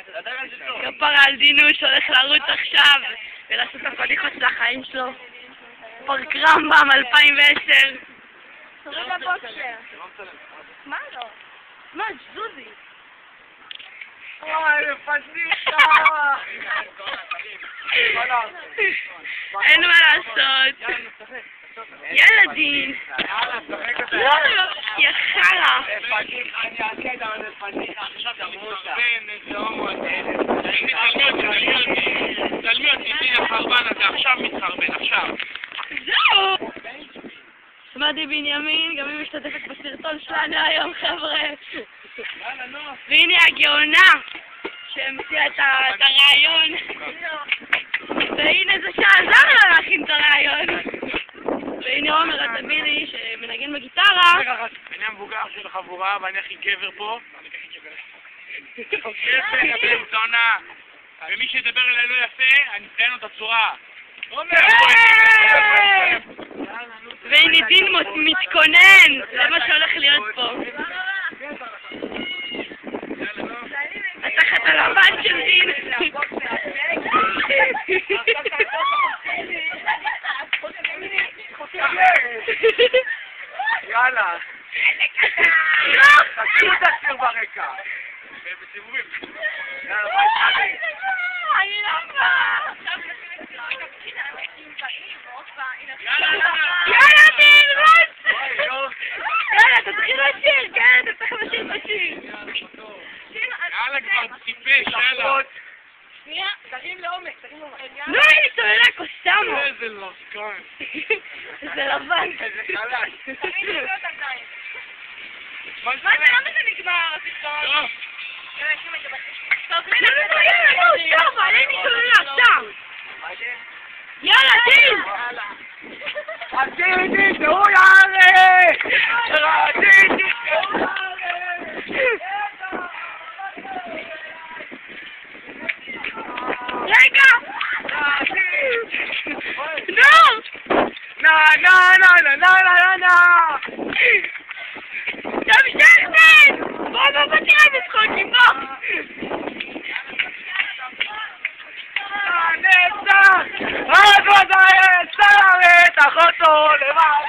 כפרה על דינוש הולך לרוץ עכשיו ולעשות את הפדיחות של החיים שלו. פארק רמב"ם 2010. תוריד לבוקר. מה לא? מה, זוזי? וואי, פדיחה! אין מה לעשות. ילדים. יא חרא. אני אעשה את הפדיחה עכשיו למוסה. תלמי אותי, תני החרבן הזה, עכשיו מתחרבן, עכשיו. זהו! שמעתי בנימין, גם היא משתתפת בסרטון שלנו היום, חבר'ה. והנה הגאונה שהמציאה את הרעיון. והנה זה שעזר לה להכין את הרעיון. והנה עומר התביני שמנגן בגיטרה. אני המבוגר של החבורה ואני הכי גבר פה. גבר, בן זונה. ומי שידבר אליי לא יפה, אני אציין לו את הצורה. והנה דין מתכונן, זה מה שהולך להיות פה. התחת הלבן של דין. יאללה. תקשיבו את השיר ברקע. בסיבובים. אני לא באה. יאללה דין, רוץ! יאללה, תתחיל לשיר, כן, אתה צריך לשיר את השיר. יאללה כבר טיפש, יאללה. שנייה, תרים לעומק, תרים לעומק. לא, אני צוללה קוסמו. איזה לוסקן. זה לבן. איזה חלש. תרים לעומק עדיין. מה מה זה, למה זה נגמר הסרטון? טוב. טוב, יאללה, טוב, עלי לי צוללה, עכשיו. יאללה, דין! רציתי שהוא יעלה! רציתי שהוא יעלה! רגע! נו! נה נה נה נה נה נה נה! תמשך דין! בוא תראה משחקים, בוא! נצח! אז ודאי צלמת אחותו לבד!